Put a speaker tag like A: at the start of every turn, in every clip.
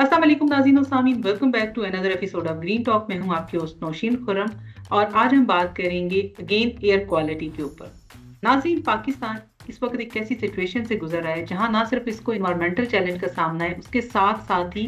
A: अस्सलाम वालेकुम नाज़रीन और सामीन, welcome back to another episode of Green Talk. मैं हूं आपकी होस्ट नौशीन खुर्रम और आज हम बात करेंगे अगेन एयर क्वालिटी के ऊपर। नाज़रीन, पाकिस्तान इस वक्त एक ऐसी सिचुएशन से गुजर रहा है जहां ना सिर्फ इसको इन्वायरमेंटल चैलेंज का सामना है, उसके साथ साथ ही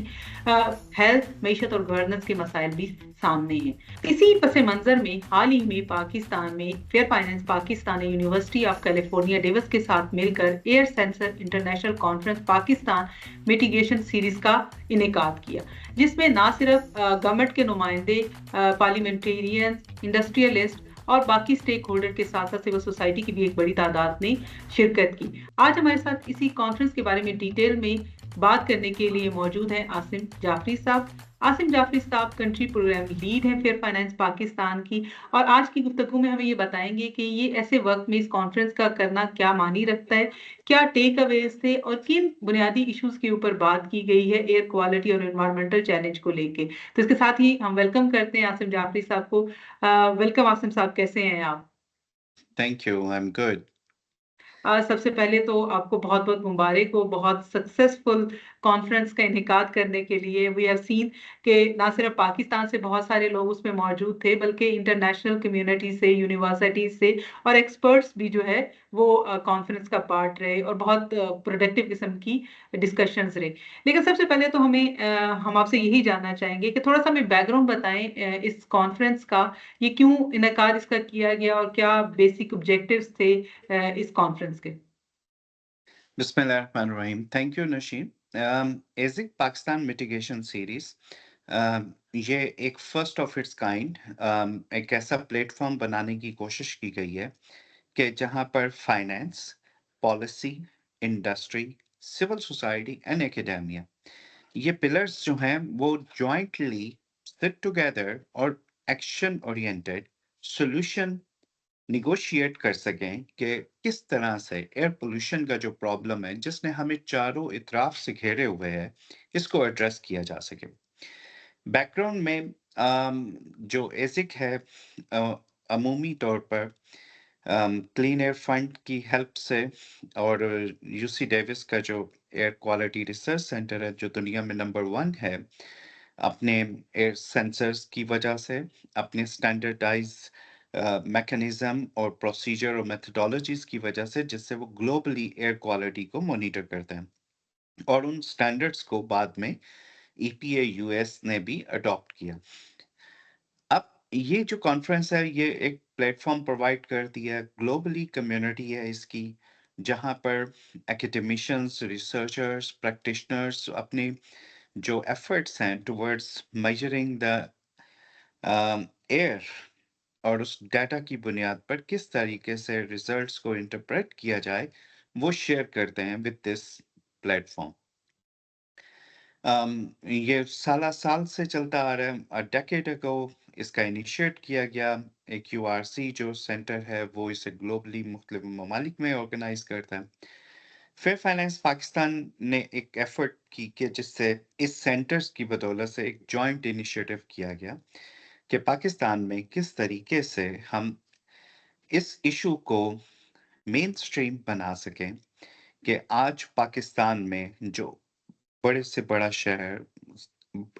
A: हेल्थ, मईशत और गवर्नेंस के मसाइल भी सामने हैं। इसी पस मंजर में हाल ही में पाकिस्तान में फेयर फाइनेंस पाकिस्तान ने यूनिवर्सिटी ऑफ कैलिफोर्निया डेविस के साथ मिलकर air sensor international conference Pakistan mitigation series का इनेकाद किया, जिसमें ना सिर्फ गवर्नमेंट के नुमाइंदे, पार्लियामेंटेरियन, इंडस्ट्रियलिस्ट और बाकी स्टेक होल्डर के साथ साथ सिविल सोसाइटी की भी एक बड़ी तादाद ने शिरकत की। आज हमारे साथ इसी कॉन्फ्रेंस के बारे में डिटेल में बात करने के लिए मौजूद हैं आसिम जाफरी साहब। आसिम जाफरी साहब कंट्री प्रोग्राम लीड हैं फेयर फाइनेंस पाकिस्तान की, और आज की गुफ्तगू में हमें ये बताएंगे कि ये ऐसे वक्त में इस कॉन्फ्रेंस का करना क्या मानी रखता है, क्या टेक अवेज थे और किन बुनियादी इश्यूज के ऊपर बात की गई है एयर क्वालिटी और एनवायरमेंटल चैलेंज को लेके। तो इसके साथ ही हम वेलकम करते हैं आसिम जाफरी साहब को। वेलकम आसिम साहब, कैसे हैं आप?
B: Thank you. I'm good.
A: सबसे पहले तो आपको बहुत-बहुत मुबारक हो, बहुत सक्सेसफुल कॉन्फ्रेंस का इनेकाद करने के लिए। वी हैव सीन कि ना सिर्फ पाकिस्तान से बहुत सारे लोग उसमें मौजूद थे, बल्कि इंटरनेशनल कम्युनिटी से, यूनिवर्सिटीज़ से और एक्सपर्ट्स भी जो है वो कॉन्फ्रेंस का पार्ट रहे और बहुत प्रोडक्टिव किस्म की डिस्कशंस रहे। लेकिन सबसे पहले तो हम आपसे यही जानना चाहेंगे कि थोड़ा-सा हमें बैकग्राउंड बताएँ इस कॉन्फ्रेंस का, ये क्यों इनेकाद इसका किया गया और क्या बेसिक ऑब्जेक्टिव्स थे इस कॉन्फ्रेंस के?
B: Bismillahirrahmanirrahim. Thank you, Nasheen. ASIC Pakistan Mitigation Series ये एक फर्स्ट ऑफ इट्स काइंड एक ऐसा प्लेटफॉर्म बनाने की कोशिश की गई है कि जहां पर finance, policy, industry, civil society and academia, ये पिलर्स जो हैं वो जॉइंटली सिट टुगेदर और एक्शन ओरिएंटेड सॉल्यूशन निगोशिएट कर सकें कि किस तरह से एयर पोल्यूशन का जो प्रॉब्लम है जिसने हमें चारों इतराफ से घेरे हुए है, इसको एड्रेस किया जा सके। बैकग्राउंड में जो एसिक है अमूमी तौर पर क्लीन एयर फंड की हेल्प से और यूसी डेविस का जो एयर क्वालिटी रिसर्च सेंटर है जो दुनिया में नंबर 1 है, अपने एयर सेंसर्स की वजह से, अपने स्टैंडर्डाइज मैकेनिज्म और प्रोसीजर और मेथडोलॉजीज की वजह से, जिससे वो ग्लोबली एयर क्वालिटी को मॉनिटर करते हैं और उन स्टैंडर्ड्स को बाद में ईपीए यूएस ने भी अडॉप्ट किया। अब ये जो कॉन्फ्रेंस है ये एक प्लेटफॉर्म प्रोवाइड करती है, ग्लोबली कम्युनिटी है इसकी, जहाँ पर एकेडमिशियंस, रिसर्चर्स, प्रैक्टिशनर्स अपने जो एफर्ट्स हैं टुवर्ड्स मेजरिंग द एयर और उस डाटा की बुनियाद पर किस तरीके से रिजल्ट्स को इंटरप्रेट किया जाए, वो शेयर करते हैं विद दिस प्लेटफॉर्म। ये साल से चलता आ रहा है। अ डेकेड अगो इसका इनिशिएट किया गया। एक यूआरसी जो सेंटर है वो इसे ग्लोबली मुख्तलिफ ममालिक में ऑर्गेनाइज करता है। फेयर फाइनेंस पाकिस्तान ने एक एफर्ट की कि जिससे इस सेंटर्स की बदौलत से एक जॉइंट इनिशिएटिव किया गया कि पाकिस्तान में किस तरीके से हम इस इशू को मेन स्ट्रीम बना सकें कि आज पाकिस्तान में जो बड़े से बड़ा शहर,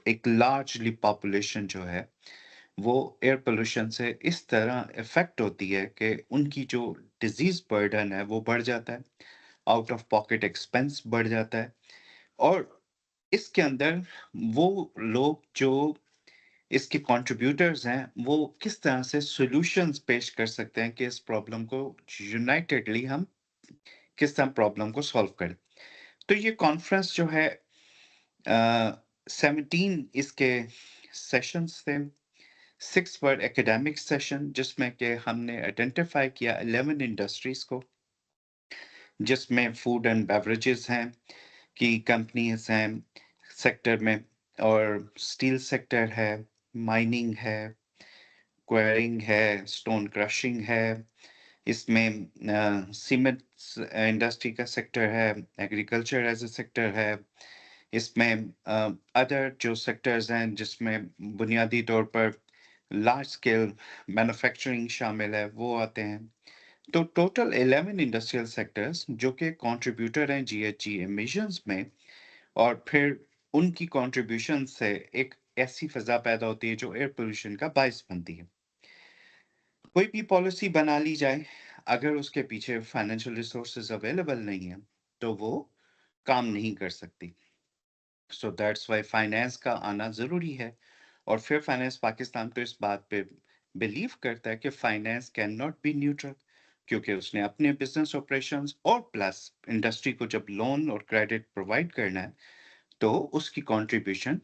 B: एक लार्जली पॉपुलेशन जो है, वो एयर पोल्यूशन से इस तरह इफ़ेक्ट होती है कि उनकी जो डिज़ीज़ बर्डन है वो बढ़ जाता है, आउट ऑफ पॉकेट एक्सपेंस बढ़ जाता है और इसके अंदर वो लोग जो इसके कंट्रीब्यूटर्स हैं, वो किस तरह से सॉल्यूशंस पेश कर सकते हैं कि इस प्रॉब्लम को यूनाइटेडली हम किस तरह प्रॉब्लम को सॉल्व करें। तो ये कॉन्फ्रेंस जो है 17 इसके सेशंस थे। 6 वर एकेडमिक सेशन, जिसमें कि हमने आइडेंटिफाई किया 11 इंडस्ट्रीज को, जिसमें फूड एंड बेवरेजेस हैं की कंपनीज हैं सेक्टर में, और स्टील सेक्टर है, माइनिंग है, क्वेरिंग है, स्टोन क्रशिंग है, इसमें सीमेंट इंडस्ट्री का सेक्टर है, एग्रीकल्चर एज ए सेक्टर है, इसमें अदर जो सेक्टर्स हैं जिसमें बुनियादी तौर पर लार्ज स्केल मैन्युफैक्चरिंग शामिल है वो आते हैं। तो टोटल 11 इंडस्ट्रियल सेक्टर्स जो कि कंट्रीब्यूटर हैं जीएचजी एमिशंस में, और फिर उनकी कंट्रीब्यूशन से एक ऐसी फिजा पैदा होती है जो एयर पोल्यूशन का बायस बनती है। कोई भी पॉलिसी बना ली जाए, अगर उसके पीछे फाइनेंशियल रिसोर्सेज अवेलेबल नहीं है तो वो काम नहीं कर सकती। सो दैट्स व्हाई फाइनेंस का आना ज़रूरी है। और फिर फाइनेंस पाकिस्तान तो इस बात पे बिलीव करता है कि finance can not be neutral, क्योंकि उसने अपने बिजनेस ऑपरेशंस और प्लस इंडस्ट्री को जब लोन और क्रेडिट प्रोवाइड करना है तो उसकी कंट्रीब्यूशन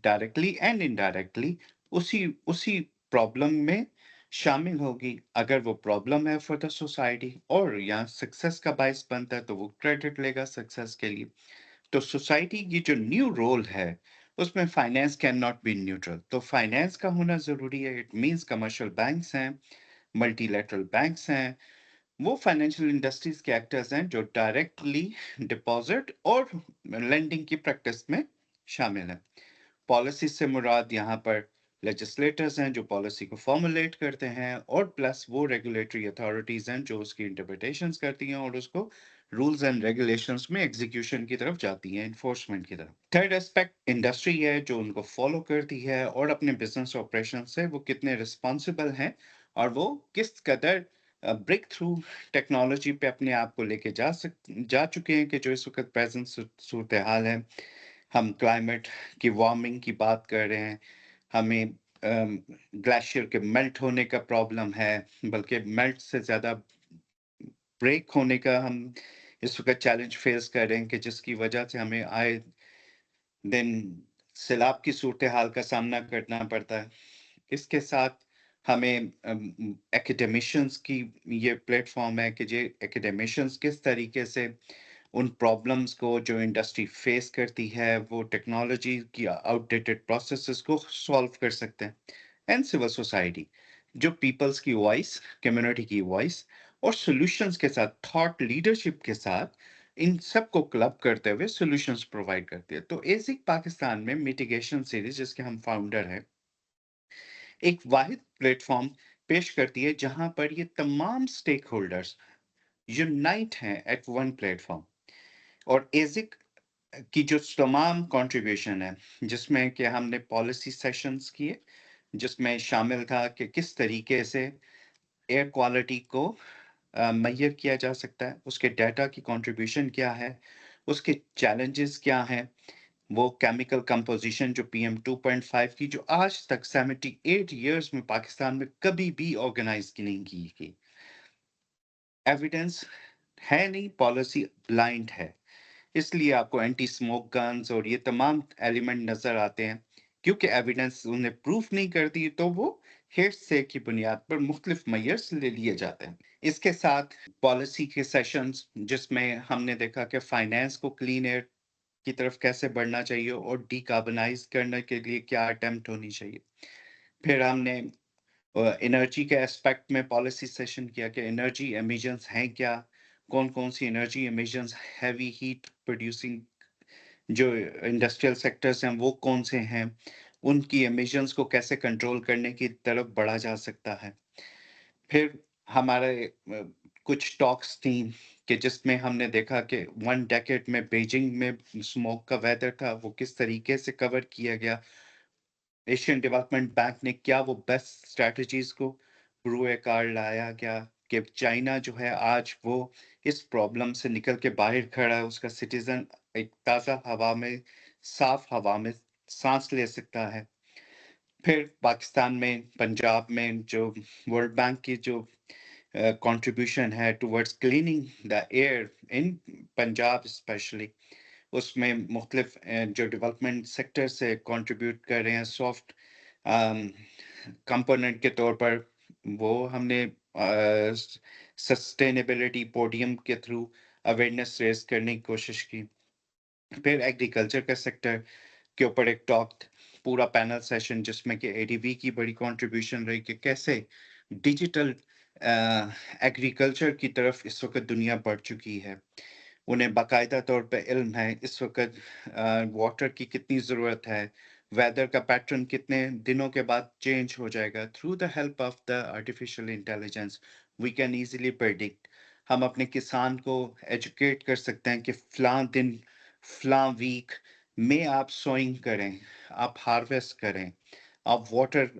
B: डायरेक्टली एंड इनडायरेक्टली उसी उसी प्रॉब्लम में शामिल होगी। अगर वो प्रॉब्लम है फॉर द सोसाइटी और यहाँ सक्सेस का बायस बनता है तो वो क्रेडिट लेगा सक्सेस के लिए। तो सोसाइटी की जो न्यू रोल है उसमें finance can not be neutral, तो फाइनेंस का होना जरूरी है। इट मींस कमर्शियल बैंक्स हैं, मल्टीलेटरल बैंक्स हैं, वो फाइनेंशियल इंडस्ट्रीज के एक्टर्स हैं जो डायरेक्टली डिपॉजिट और लेंडिंग की प्रैक्टिस में शामिल हैं। पॉलिसी से मुराद यहाँ पर लेजिस्लेटर्स हैं जो पॉलिसी को फॉर्मुलेट करते हैं, और प्लस वो रेगुलेटरी अथॉरिटीज हैं जो उसकी इंटरप्रिटेशंस करती हैं और उसको रूल्स एंड रेगुलेशंस में एग्जीक्यूशन की तरफ जाती हैं, इन्फोर्समेंट की तरफ। थर्ड एस्पेक्ट इंडस्ट्री है जो उनको फॉलो करती है और अपने बिजनेस ऑपरेशन से वो कितने रिस्पॉन्सिबल हैं और वो किस कदर ब्रेक थ्रू टेक्नोलॉजी पे अपने आप को लेके जा चुके हैं कि जो इस वक्त प्रेजेंट सूरत हाल है। हम क्लाइमेट की वार्मिंग की बात कर रहे हैं, हमें ग्लेशियर के मेल्ट होने का प्रॉब्लम है, बल्कि मेल्ट से ज़्यादा ब्रेक होने का हम इस वक्त चैलेंज फेस कर रहे हैं कि जिसकी वजह से हमें आए दिन सैलाब की सूरत हाल का सामना करना पड़ता है। इसके साथ हमें एकेडमिशियंस की ये प्लेटफॉर्म है कि जे एकेडमिशियंस किस तरीके से उन प्रॉब्लम्स को जो इंडस्ट्री फेस करती है वो टेक्नोलॉजी की आउटडेटेड प्रोसेसेस को सॉल्व कर सकते हैं। एंड सिविल सोसाइटी जो पीपल्स की वॉइस, कम्युनिटी की वॉइस और सॉल्यूशंस के साथ, थॉट लीडरशिप के साथ इन सब को क्लब करते हुए सॉल्यूशंस प्रोवाइड करती है। तो एसिक पाकिस्तान में मिटिगेशन सीरीज, जिसके हम फाउंडर हैं, एक वाहिद प्लेटफॉर्म पेश करती है जहां पर ये तमाम स्टेक होल्डर्स यूनाइट हैं एट वन प्लेटफॉर्म। और एसिक की जो तमाम कंट्रीब्यूशन है, जिसमें कि हमने पॉलिसी सेशंस किए, जिसमें शामिल था कि किस तरीके से एयर क्वालिटी को मेजर किया जा सकता है, उसके डाटा की कंट्रीब्यूशन क्या है, उसके चैलेंजेस क्या हैं, वो केमिकल कंपोजिशन जो पीएम 2.5 की, जो आज तक 78 इयर्स में पाकिस्तान में कभी भी ऑर्गेनाइज की नहीं की गई। एविडेंस है नहीं, पॉलिसी ब्लाइंड है, इसलिए आपको एंटी स्मोक गन्स और ये तमाम एलिमेंट नजर आते हैं। क्योंकि एविडेंस उन्हें प्रूफ नहीं करती तो वो हेरसे की बुनियाद पर मुख्तलिफ मेयर्स ले लिए जाते हैं। इसके साथ पॉलिसी के सेशंस जिसमें हमने देखा कि फाइनेंस को क्लीन एयर की तरफ कैसे बढ़ना चाहिए और डीकार्बनाइज करने के लिए क्या अटेम्प्ट होनी चाहिए। फिर हमने एनर्जी के एस्पेक्ट में पॉलिसी सेशन किया कि एनर्जी एमिशंस हैं क्या, कौन कौन सी energy emissions, heavy heat producing जो इंडस्ट्रियल सेक्टर्स हैं वो कौन से हैं, उनकी एमिशंस को कैसे कंट्रोल करने की तरफ बढ़ा जा सकता है। फिर हमारे कुछ टॉक्स थी कि जिसमें हमने देखा कि 1 डेकेड में बीजिंग में स्मोक का वेदर था वो किस तरीके से कवर किया गया। एशियन डेवलपमेंट बैंक ने क्या वो बेस्ट स्ट्रेटजीज को ब्रूए कार्ड लाया क्या, कि चाइना जो है आज वो इस प्रॉब्लम से निकल के बाहर खड़ा है, उसका सिटीजन एक ताज़ा हवा में, साफ हवा में सांस ले सकता है। फिर पाकिस्तान में, पंजाब में जो वर्ल्ड बैंक की जो contribution है towards cleaning the air in Punjab especially, उसमें मुख्तलिफ जो डेवलपमेंट सेक्टर से कंट्रीब्यूट कर रहे हैं सॉफ्ट कंपोनेंट के तौर पर, वो हमने सस्टेनेबिलिटी पोडियम के थ्रू अवेयरनेस रेज करने की कोशिश की। फिर एग्रीकल्चर का सेक्टर के ऊपर एक टॉक, पूरा पैनल सेशन जिसमें कि एडीबी की बड़ी कंट्रीब्यूशन रही कि कैसे डिजिटल एग्रीकल्चर की तरफ इस वक्त दुनिया बढ़ चुकी है। उन्हें बाकायदा तौर पे इल्म है इस वक्त वाटर की कितनी ज़रूरत है, वेदर का पैटर्न कितने दिनों के बाद चेंज हो जाएगा। Through the help of the artificial intelligence we can easily predict. हम अपने किसान को एजुकेट कर सकते हैं कि फलां दिन फलां वीक में आप सोइंग करें, आप हार्वेस्ट करें, आप वाटर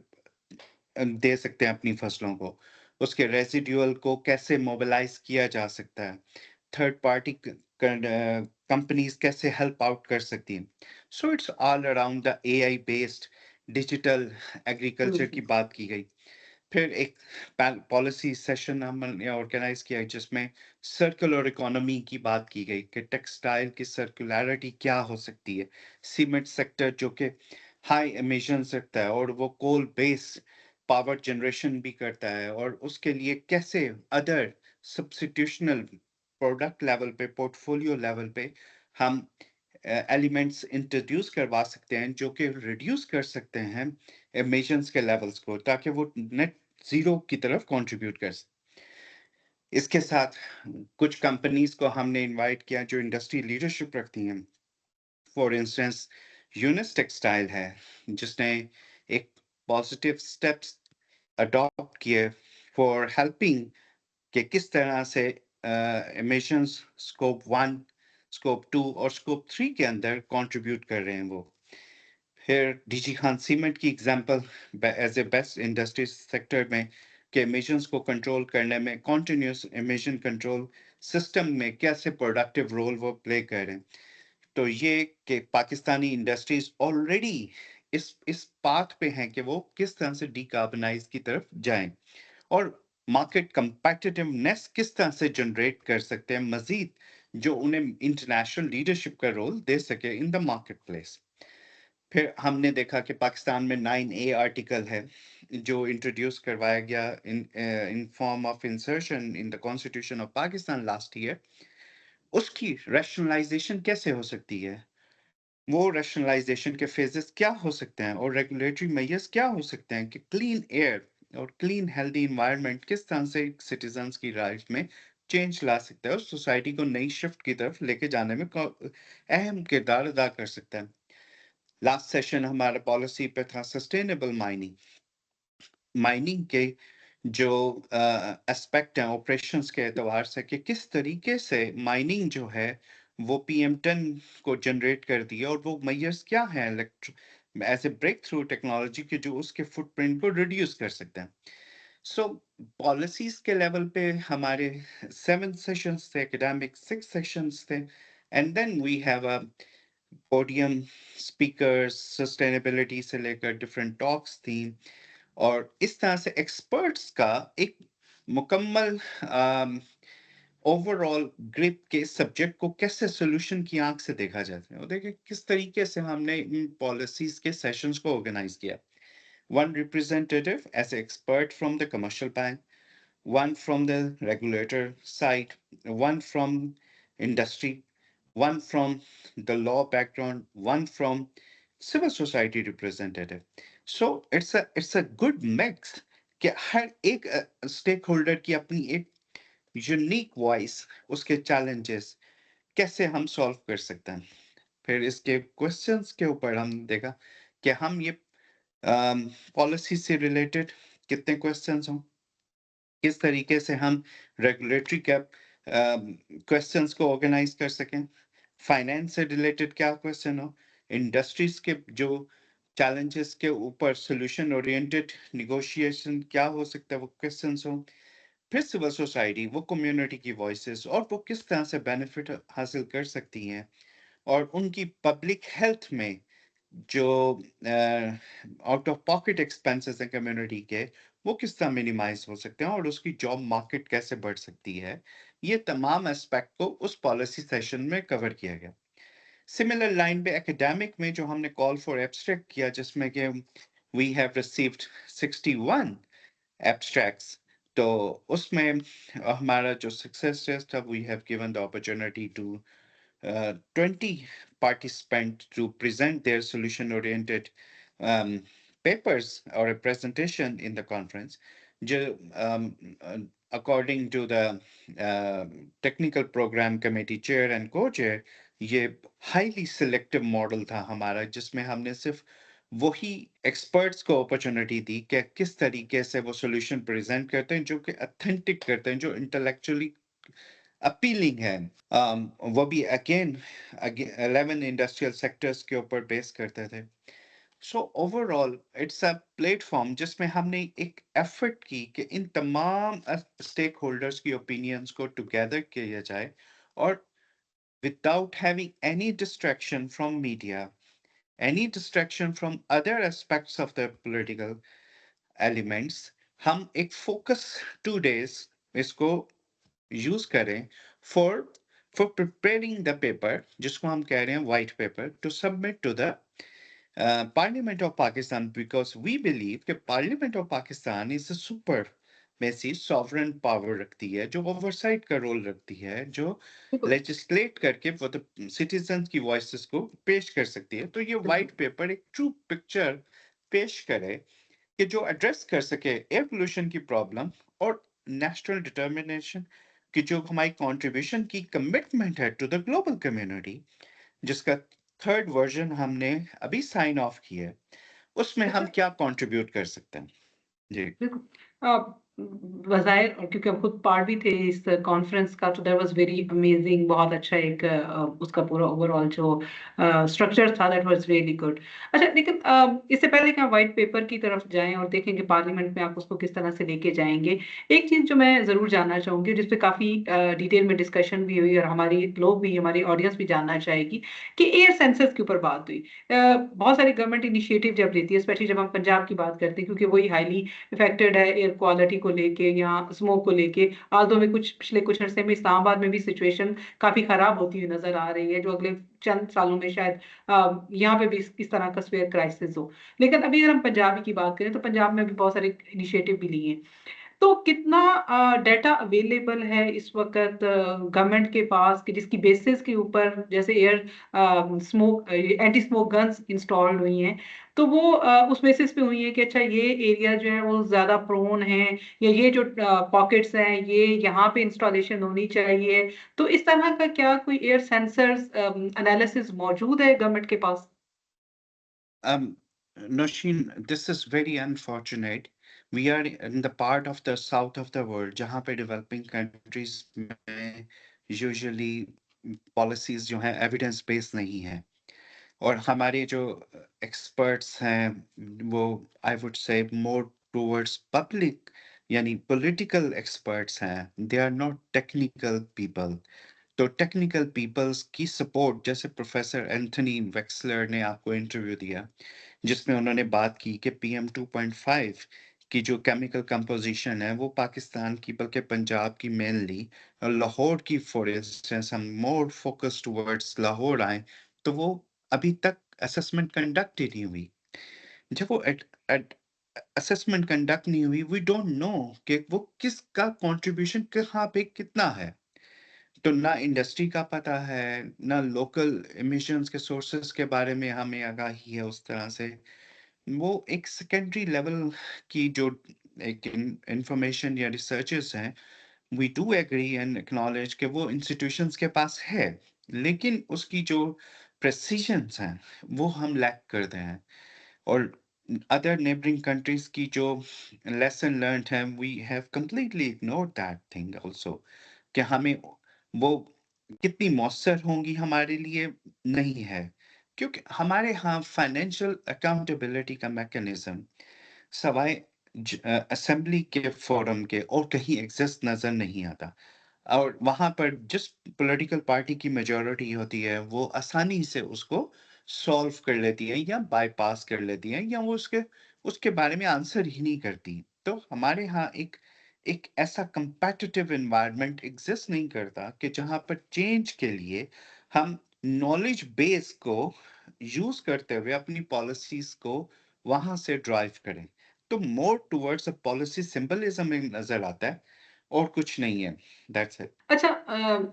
B: दे सकते हैं अपनी फसलों को, उसके रेसिड्यूअल को कैसे मोबिलाइज किया जा सकता है, थर्ड पार्टी कंपनीज कैसे हेल्प आउट कर सकती हैं। So it's all around the AI based digital agriculture की बात की गई। फिर एक पॉलिसी सेशन हमने ऑर्गेनाइज किया जिसमें सर्कुलर इकोनॉमी की बात की गई कि टेक्सटाइल की सर्कुलरिटी क्या हो सकती है। सीमेंट सेक्टर जो कि हाई एमिशंस रखता है और वो कोल बेस्ड पावर जनरेशन भी करता है, और उसके लिए कैसे अदर सब्स्टिट्यूशनल प्रोडक्ट लेवल पे, पोर्टफोलियो लेवल पे हम एलिमेंट्स इंट्रोड्यूस करवा सकते हैं जो कि रिड्यूस कर सकते हैं एमिशंस के लेवल्स को, ताकि वो नेट जीरो की तरफ कंट्रीब्यूट कर सके। इसके साथ कुछ कंपनीज को हमने इनवाइट किया जो इंडस्ट्री लीडरशिप रखती हैं। फॉर इंस्टेंस यूनिस टेक्सटाइल है जिसने एक पॉजिटिव स्टेप्स अडॉप्ट किए फॉर हेल्पिंग कि किस तरह से एमिशंस स्कोप 1, स्कोप 2 और स्कोप 3 के अंदर कंट्रीब्यूट कर रहे हैं वो। फिर डीजी खान सीमेंट की example as a best industry sector में के एमिशंस को कंट्रोल करने में कॉन्टिन्यूस एमिशन कंट्रोल सिस्टम में कैसे प्रोडक्टिव रोल वो प्ले कर रहे हैं। तो ये कि पाकिस्तानी इंडस्ट्रीज ऑलरेडी इस पाथ पे हैं कि वो किस तरह से डिकार्बनाइज की तरफ जाएं, और मार्केट कंपेटिटिवनेस किस तरह से जनरेट कर सकते हैं मजीद, जो उन्हें इंटरनेशनल लीडरशिप का रोल दे सके इन द मार्केट प्लेस। फिर हमने देखा कि पाकिस्तान में 9A आर्टिकल है जो इंट्रोड्यूस करवाया गया in form of insertion in the constitution of Pakistan last year. उसकी रैशनलाइजेशन कैसे हो सकती है, वो रैशनलाइजेशन के फेजेस क्या हो सकते हैं, और रेगुलेटरी मेजर्स क्या हो सकते हैं कि क्लीन एयर और क्लीन हेल्दी इन्वायरमेंट किस तरह से सिटीजन्स की लाइफ में चेंज ला सकता है और सोसाइटी को नई शिफ्ट की तरफ लेके जाने में अहम किरदार अदा कर सकता है। लास्ट सेशन हमारा पॉलिसी पे था सस्टेनेबल माइनिंग। माइनिंग के जो एस्पेक्ट हैं ऑपरेशंस के एतबार से कि किस तरीके से माइनिंग जो है वो PM10 को जनरेट कर दिया, और वो मेजर्स क्या हैं as a breakthrough technology के जो उसके फुटप्रिंट को रिड्यूस कर सकते हैं। सो पॉलिसीज के लेवल पे हमारे 7 सेशंस थे, एकेडमिक 6 सेशंस थे, and then we have a podium speakers, sustainability से लेकर डिफरेंट टॉक्स थी, और इस तरह से एक्सपर्ट्स का एक मुकम्मल ओवरऑल ग्रिप के सब्जेक्ट को कैसे सॉल्यूशन की आंख से देखा जाता है, और देखिए किस तरीके से हमने इन पॉलिसीज के सेशंस को ऑर्गेनाइज किया। One representative as expert from the commercial bank, one from the regulator side, one from industry, one from the law background, one from civil society representative. So it's a good mix कि हर एक stake holder की अपनी एक unique voice, उसके challenges कैसे हम solve कर सकते हैं। फिर इसके क्वेश्चंस के ऊपर हम देखा कि हम ये पॉलिसी से रिलेटेड कितने क्वेश्चंस हों, किस तरीके से हम रेगुलेटरी कैप क्वेश्चंस को ऑर्गेनाइज कर सकें, फाइनेंस से रिलेटेड क्या क्वेश्चन हो, इंडस्ट्रीज के जो चैलेंजेस के ऊपर सॉल्यूशन ओरिएंटेड निगोशिएशन क्या हो सकता है वो क्वेश्चंस हो, फिर सिविल सोसाइटी वो कम्युनिटी की वॉइसेस और वो किस तरह से बेनिफिट हासिल कर सकती हैं, और उनकी पब्लिक हेल्थ में जो आउट ऑफ पॉकेट एक्सपेंसेस हैं कम्युनिटी के, वो किस तरह मिनिमाइज हो सकते हैं, और उसकी जॉब मार्केट कैसे बढ़ सकती है। ये तमाम एस्पेक्ट को उस पॉलिसी सेशन में कवर किया गया। सिमिलर लाइन पे एकेडमिक में जो हमने कॉल फॉर एब्स्ट्रैक्ट किया, जिसमें कि वी हैव रिसीव्ड 61 एब्स्ट्रैक्ट्स, तो उसमें हमारा जो सक्सेस रेट था, we have given the opportunity to 20 participants to present their solution-oriented papers or a presentation in the conference. According to the technical program committee chair and co-chair, ये highly selective model था हमारा, जिसमें हमने सिर्फ वही experts को opportunity दी कि किस तरीके से वो solution present करते हैं, जो कि authentic करते हैं, जो intellectually appealing है। वो भी अगेन 11 इंडस्ट्रियल सेक्टर्स के ऊपर बेस करते थे। So overall it's a platform जिसमें हमने एक एफर्ट की कि इन तमाम स्टेक होल्डर्स की ओपिनियंस को टुगेदर किया जाए, और without having any distraction from media, any distraction from other aspects of the political elements, हम एक फोकस 2 days इसको यूज करें फॉर preparing the paper, जिसको हम कह रहे हैं white paper, to submit to the Parliament of Pakistan, because we believe कि Parliament of Pakistan is a super Massey sovereign power रखती है, जो oversight का रोल रखती है, जो
A: बिल्कुल
B: legislate करके for the citizens की voices को पेश कर सकती है। तो ये
A: बिल्कुल
B: white paper एक true picture पेश करे कि जो एड्रेस कर सके एयर पोल्यूशन की प्रॉब्लम और नेशनल डिटर्मिनेशन की जो हमारी कंट्रीब्यूशन की कमिटमेंट है टू द ग्लोबल कम्युनिटी, जिसका थर्ड वर्जन हमने अभी साइन ऑफ किया है, उसमें हम
A: अच्छा
B: क्या कंट्रीब्यूट कर सकते हैं। जी।
A: बिल्कुल। अ, बज़ाहिर और क्योंकि हम खुद पार्ट भी थे इस कॉन्फ्रेंस का, तो दैट वाज़ वेरी अमेज़िंग। बहुत अच्छा एक उसका पूरा ओवरऑल जो स्ट्रक्चर था, दैट वाज़ रियली गुड। अच्छा, लेकिन इससे पहले कि हम व्हाइट पेपर की तरफ जाएँ और देखें कि पार्लियामेंट में आप उसको किस तरह से लेके जाएँगे, एक चीज़ जो मैं ज़रूर जानना चाहूँगी, जिस पे काफ़ी डिटेल में डिस्कशन भी हुई और हमारी लोग भी, हमारी ऑडियंस भी जानना चाहेगी, कि एयर सेंसर्स के ऊपर बात हुई। बहुत सारी गवर्नमेंट इनिशिएटिव जब लेती है, स्पेशली जब हम पंजाब की बात करते हैं, क्योंकि वही हाईली इफेक्टेड है एयर क्वालिटी को लेके या स्मोक को लेके। आल्दो में कुछ पिछले कुछ अरसे में इस्लामाबाद में भी सिचुएशन काफ़ी ख़राब होती हुई नज़र आ रही है, जो अगले चंद सालों में शायद यहाँ पे भी इस तरह का स्वेयर क्राइसिस हो। लेकिन अभी अगर हम पंजाब की बात करें, तो पंजाब में भी बहुत सारे इनिशिएटिव भी लिए हैं। तो कितना डाटा अवेलेबल है इस वक़्त गवर्नमेंट के पास, कि जिसकी बेसिस के ऊपर जैसे air smoke anti smoke guns installed हुई हैं, तो वो उस बेसिस पे हुई हैं कि अच्छा ये एरिया जो है वो ज़्यादा प्रोन है, या ये जो पॉकेट्स हैं ये यहाँ पे इंस्टॉलेशन होनी चाहिए। तो इस तरह का क्या कोई एयर सेंसर्स एनालिसिस मौजूद है गवर्नमेंट के पास?
B: Nosheen, this is very unfortunate. We are in the part of the south of the world जहाँ पे developing countries में usually policies जो हैं evidence based नहीं है, और हमारे जो experts हैं वो I would say more towards public, यानी political experts हैं, they are not technical people। तो टेक्निकल पीपल्स की सपोर्ट, जैसे प्रोफेसर एंथनी वेक्सलर ने आपको इंटरव्यू दिया, जिसमें उन्होंने बात की कि पीएम 2.5 की जो केमिकल कंपोजिशन है वो पाकिस्तान की, बल्कि पंजाब की मेनली, लाहौर की फॉर इंस्टेंस हम मोर फोकस टुवर्ड्स लाहौर आए, तो वो अभी तक असेसमेंट कंडक्ट ही नहीं हुई। जब वो असेसमेंट कंडक्ट नहीं हुई, वी डोंट नो कि वो किसका कंट्रीब्यूशन कहाँ पे कितना है। तो ना इंडस्ट्री का पता है, ना लोकल एमिशंस के सोर्सेस के बारे में हमें आगाही है उस तरह से। वो एक सेकेंडरी लेवल की जो एक इंफॉर्मेशन या रिसर्चेस हैं, we do agree and acknowledge कि वो इंस्टीट्यूशंस के पास है, लेकिन उसकी जो प्रेसिशंस हैं वो हम लैक करते हैं। और अदर नेबरिंग कंट्रीज की जो लेसन लर्न्ड है, we have completely ignored that thing also, कि हमें वो कितनी मौसर होंगी हमारे लिए नहीं है, क्योंकि हमारे यहाँ फाइनेंशियल अकाउंटेबिलिटी का मैकेनिज्म सवाए असेंबली के फोरम के और कहीं एग्जिस्ट नजर नहीं आता। और वहां पर जिस पॉलिटिकल पार्टी की मेजोरिटी होती है वो आसानी से उसको सॉल्व कर लेती है या बाईपास कर लेती है, या वो उसके उसके बारे में आंसर ही नहीं करती। तो हमारे यहाँ एक एक ऐसा कंपेटिटिव एनवायरनमेंट एग्जिस्ट नहीं करता कि जहाँ पर चेंज के लिए हम नॉलेज बेस को यूज करते हुए अपनी पॉलिसीज को वहां से ड्राइव करें। तो more towards a policy symbolism में नजर आता है और कुछ नहीं है। That's it.
A: अच्छा,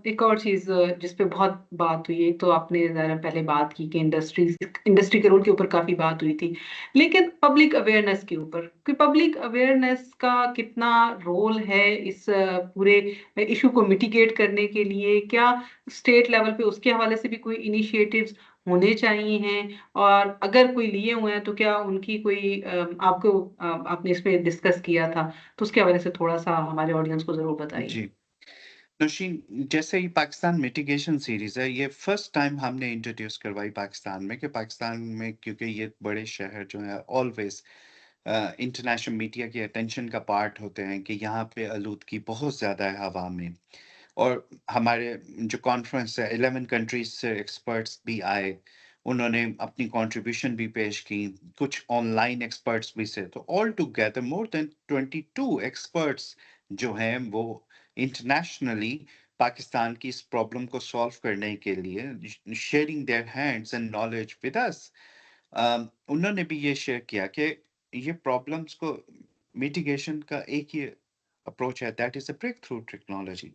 A: एक और चीज़ जिस पे बहुत बात हुई है, एक तो आपने ज़रा पहले बात की कि इंडस्ट्री के रोल के ऊपर काफ़ी बात हुई थी। लेकिन पब्लिक अवेयरनेस के ऊपर कि पब्लिक अवेयरनेस का कितना रोल है इस पूरे इश्यू को मिटिगेट करने के लिए? क्या स्टेट लेवल पे उसके हवाले से भी कोई इनिशिएटिव्स होने चाहिए हैं? और अगर कोई लिए हुए हैं तो क्या उनकी कोई आपने इसमें डिस्कस किया था? तो उसके हवाले से थोड़ा-सा हमारे ऑडियंस को ज़रूर बताइए।
B: जी, नौशीन, जैसे ही पाकिस्तान मिटिगेशन सीरीज है, ये फर्स्ट टाइम हमने इंट्रोड्यूस करवाई पाकिस्तान में, कि पाकिस्तान में क्योंकि ये बड़े शहर जो है ऑलवेज इंटरनेशनल मीडिया की अटेंशन का पार्ट होते हैं, कि यहाँ पे आलूदगी बहुत ज़्यादा है हवा में। और हमारे जो कॉन्फ्रेंस है, 11 कंट्रीज से एक्सपर्ट्स भी आए, उन्होंने अपनी कंट्रीब्यूशन भी पेश की, कुछ ऑनलाइन एक्सपर्ट्स भी से। तो all together more than 22 experts जो हैं वो इंटरनेशनली पाकिस्तान की इस प्रॉब्लम को सॉल्व करने के लिए sharing their hands and knowledge with us. उन्होंने भी ये शेयर किया कि ये प्रॉब्लम्स को मिटिगेशन का एक ही अप्रोच है, that is a breakthrough technology.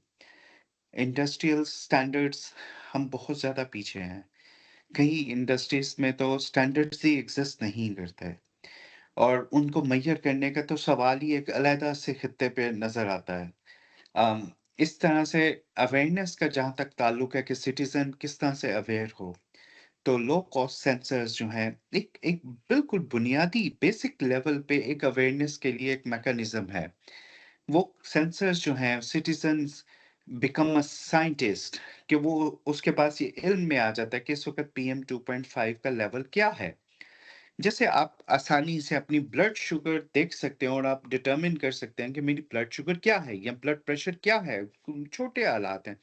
B: Industrial standards हम बहुत ज़्यादा पीछे हैं। कई इंडस्ट्रीज में तो स्टैंडर्ड्स ही एग्जिस्ट नहीं करते, और उनको मेजर करने का तो सवाल ही एक अलहदा से खित्ते पे नज़र आता है। इस तरह से अवेयरनेस का जहाँ तक ताल्लुक है कि सिटीजन किस तरह से अवेयर हो, तो लो कॉस्ट सेंसर्स जो हैं, एक एक बिल्कुल बुनियादी बेसिक लेवल पे एक अवेयरनेस के लिए एक मैकेनिज्म है। वो सेंसर्स जो हैं, सिटीजन्स बिकम अ साइंटिस्ट, कि वो उसके पास ये इल्म में आ जाता है कि इस वक़्त पीएम 2.5 का लेवल क्या है। जैसे आप आसानी से अपनी ब्लड शुगर देख सकते हैं और आप डिटरमिन कर सकते हैं कि मेरी ब्लड शुगर क्या है या ब्लड प्रेशर क्या है, छोटे हालात हैं।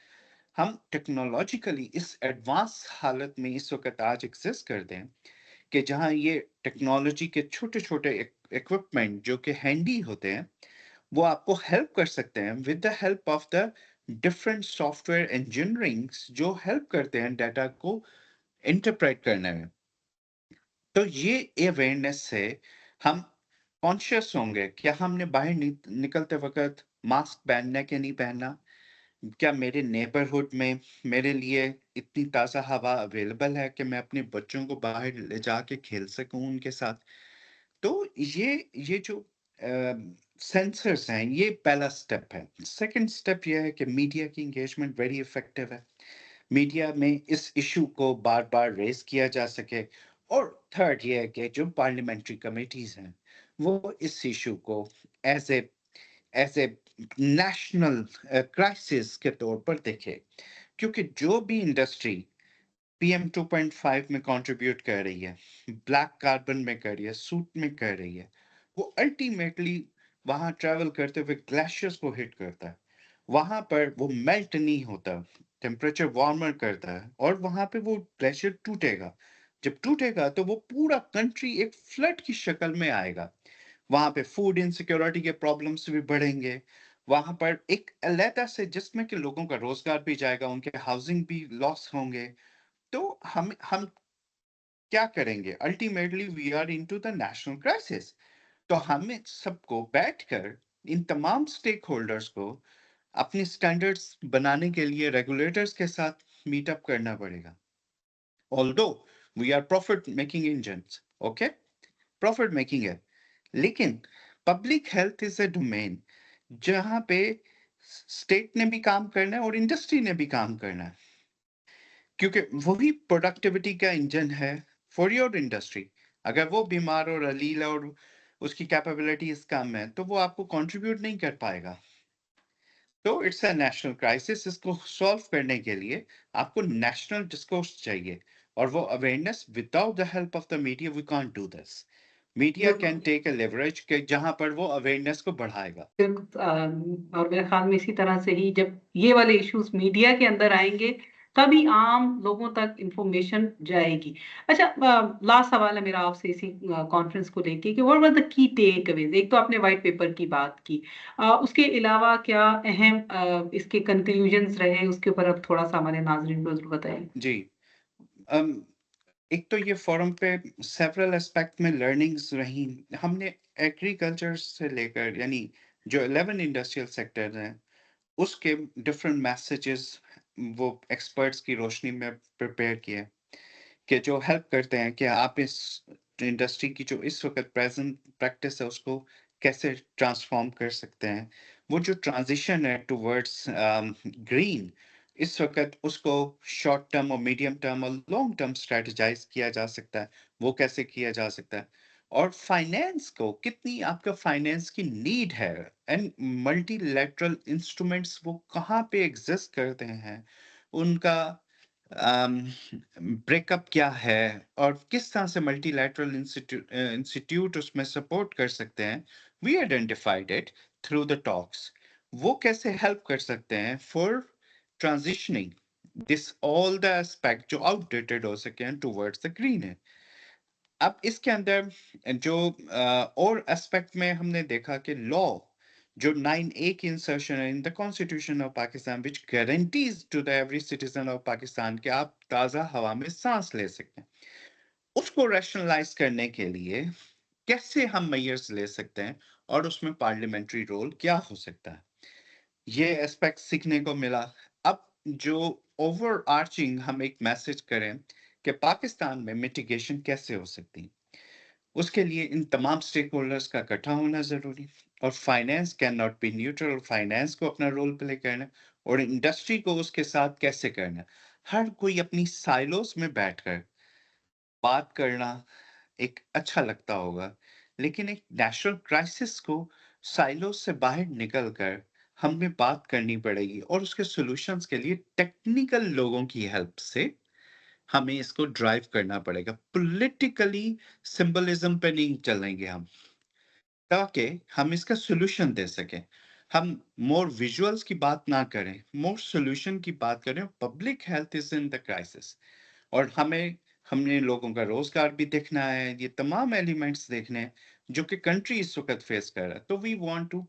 B: हम टेक्नोलॉजिकली इस एडवांस हालत में इस वक़्त आज एग्ज़िस्ट करते हैं, कि जहाँ ये टेक्नोलॉजी के छोटे-छोटे इक्विपमेंट जो कि हैंडी होते हैं, वो आपको हेल्प कर सकते हैं with the help of the different software engineerings जो हेल्प करते हैं डाटा को इंटरप्रेट करने में। तो ये अवेयरनेस से हम कॉन्शियस होंगे, क्या हमने बाहर निकलते वक़्त मास्क पहनना है कि नहीं पहनना? क्या मेरे नेबरहुड में मेरे लिए इतनी ताज़ा हवा अवेलेबल है कि मैं अपने बच्चों को बाहर ले जाके खेल सकूँ उनके साथ? तो ये जो सेंसर्स हैं, ये पहला स्टेप है। सेकंड स्टेप ये है कि मीडिया की एंगेजमेंट वेरी इफेक्टिव है। मीडिया में इस इशू को बार-बार रेज़ किया जा सके। और थर्ड ये है कि जो पार्लियामेंट्री कमिटीज़ हैं, वो इस इशू को as a as a national crisis के तौर पर देखें। क्योंकि जो भी इंडस्ट्री पीएम 2.5 में कंट्रीब्यूट कर रही है, ब्लैक कार्बन में कर रही है, सूट में कर रही है, वो अल्टीमेटली वहां ट्रैवल करते हुए ग्लेशियर्स को हिट करता है। वहां पर वो मेल्ट नहीं होता, टेम्परेचर वार्मर करता है, और वहां पे वो ग्लेशियर टूटेगा। जब टूटेगा तो वो पूरा कंट्री एक फ्लड की शक्ल में आएगा। वहां पे फूड इनसिक्योरिटी के प्रॉब्लम्स भी बढ़ेंगे। वहां पर एक अलहदा से जिसमें कि लोगों का रोजगार भी जाएगा, उनके हाउसिंग भी लॉस होंगे। तो हम क्या करेंगे? Ultimately we are into the national crisis. तो हमें सबको बैठकर इन तमाम स्टेक होल्डर्स को अपने स्टैंडर्ड्स बनाने के लिए रेगुलेटर्स के साथ मीट अप करना पड़ेगा। Although we are profit making engines, okay, profit making है, लेकिन public health is a domain जहां पे स्टेट ने भी काम करना है और इंडस्ट्री ने भी काम करना है, क्योंकि वही प्रोडक्टिविटी का इंजन है फॉर योर इंडस्ट्री। अगर वो बीमार और अलील और उसकी कैपेबिलिटीज कम है, तो वो आपको कंट्रीब्यूट नहीं कर पाएगा। तो इट्स अ नेशनल क्राइसिस। इसको सॉल्व करने के लिए आपको नेशनल डिस्कोर्स चाहिए, और वो awareness without the help of the media we can't do this. Media can
A: बिल्कुल।
B: टेक अ लेवरेज के जहां पर वो अवेयरनेस को बढ़ाएगा।
A: बिल्कुल, और मेरे ख्याल में इसी तरह से ही जब ये वाले इश्यूज मीडिया के अंदर आएंगे तभी आम लोगों तक इंफॉर्मेशन जाएगी। अच्छा, लास्ट सवाल है मेरा आपसे इसी कॉन्फ्रेंस को लेके कि what were the key takeaways? एक तो आपने व्हाइट पेपर की बात की, उसके अलावा क्या अहम इसके कंक्लूजन्स रहे, उसके ऊपर अब थोड़ा सा हमारे नाजरीन को जरूर बताएं।
B: जी, एक तो ये फोरम पे सेवरल एस्पेक्ट में लर्निंग्स रही। हमने एग्रीकल्चर से लेकर यानी जो 11 इंडस्ट्रियल सेक्टर्स हैं उसके डिफरेंट मैसेजेस वो एक्सपर्ट्स की रोशनी में प्रिपेयर किए कि जो हेल्प करते हैं कि आप इस इंडस्ट्री की जो इस वक्त प्रेजेंट प्रैक्टिस है उसको कैसे ट्रांसफॉर्म कर सकते हैं। वो जो ट्रांजिशन है टुवर्ड्स ग्रीन इस वक्त उसको शॉर्ट टर्म और मीडियम टर्म और लॉन्ग टर्म स्ट्रेटजाइज किया जा सकता है, वो कैसे किया जा सकता है। और फाइनेंस को कितनी आपका फाइनेंस की नीड है एंड मल्टीलैटरल इंस्ट्रूमेंट्स वो कहाँ पे एग्जिस्ट करते हैं, उनका ब्रेकअप क्या है और किस तरह से मल्टीलैटरल इंस्टीट्यूट उसमें सपोर्ट कर सकते हैं। We identified it through the talks. वो कैसे हेल्प कर सकते हैं for transitioning this all the aspect जो आउटडेटेड हो सके टुवर्ड्स द ग्रीन है। अब इसके अंदर जो और एस्पेक्ट में हमने देखा कि लॉ जो 9A की इंसर्शन है in the constitution of Pakistan which guarantees to the every citizen of Pakistan कि आप ताज़ा हवा में सांस ले सकें, उसको रैशनलाइज करने के लिए कैसे हम मेजर्स ले सकते हैं और उसमें पार्लियामेंट्री रोल क्या हो सकता है, ये एस्पेक्ट सीखने को मिला। अब जो ओवर आर्चिंग हम एक मैसेज करें कि पाकिस्तान में मिटिगेशन कैसे हो सकती है, उसके लिए इन तमाम स्टेक होल्डर्स का इकट्ठा होना जरूरी और finance can not be neutral, finance को अपना रोल प्ले करना है और इंडस्ट्री को उसके साथ कैसे करना है। हर कोई अपनी साइलोस में बैठकर बात करना एक अच्छा लगता होगा, लेकिन एक नेशनल क्राइसिस को साइलोस से बाहर निकलकर हमें बात करनी पड़ेगी और उसके सॉल्यूशंस के लिए टेक्निकल लोगों की हेल्प से हमें इसको ड्राइव करना पड़ेगा। पॉलिटिकली सिंबलिज्म पे नहीं चलेंगे हम, ताकि हम इसका सॉल्यूशन दे सकें। हम मोर विजुअल्स की बात ना करें, मोर सॉल्यूशन की बात करें। Public health is in the crisis और हमने लोगों का रोजगार भी देखना है, ये तमाम एलिमेंट्स देखने हैं जो कि कंट्री इस वक्त फेस कर रहा है। तो वी वांट टू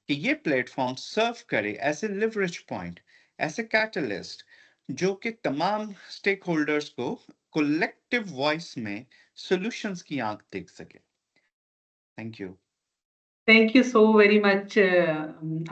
B: कि ये प्लेटफॉर्म सर्व करे as a leverage point, as a catalyst, जो कि तमाम स्टेक होल्डर्स को कलेक्टिव वॉइस में सॉल्यूशंस की आंख देख सके। Thank you.
A: Thank you so very much,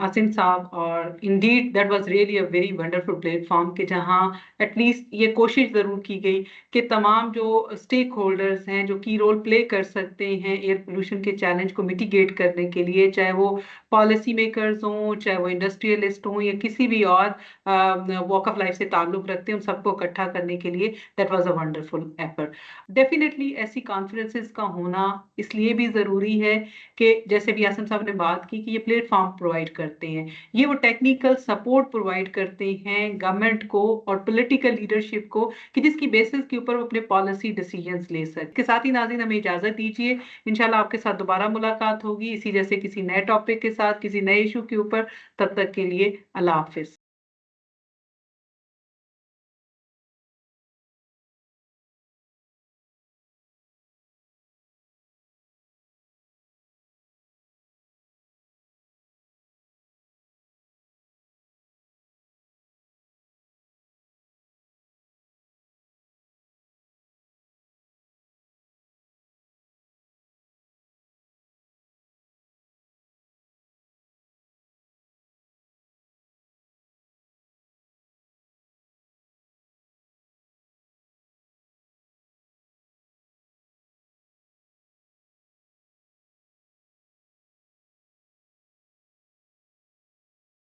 A: Asim साहब। और indeed that was really a very wonderful platform कि जहां एटलीस्ट ये कोशिश ज़रूर की गई कि तमाम जो स्टेक होल्डर्स हैं जो की रोल प्ले कर सकते हैं एयर पोल्यूशन के चैलेंज को मिटिगेट करने के लिए, चाहे वो पॉलिसी मेकर्स हों, चाहे वो इंडस्ट्रियलिस्ट हों या किसी भी और वॉक ऑफ लाइफ से ताल्लुक रखते हैं, उन सबको इकट्ठा करने के लिए that was a wonderful effort. Definitely ऐसी कॉन्फ्रेंसेस का होना इसलिए भी ज़रूरी है कि जैसे भी आसिम साहब ने बात की कि ये प्लेटफॉर्म प्रोवाइड करते हैं, ये वो टेक्निकल सपोर्ट प्रोवाइड करते हैं गवर्नमेंट को और पॉलिटिकल लीडरशिप को कि जिसकी बेसिस के ऊपर वो अपने पॉलिसी डिसीजंस ले सके। के साथ ही नाज़रीन हमें इजाजत दीजिए, इंशाल्लाह आपके साथ दोबारा मुलाकात होगी इसी जैसे किसी नए टॉपिक के साथ, किसी नए इशू के ऊपर। तब तक के लिए अल्लाह हाफिज।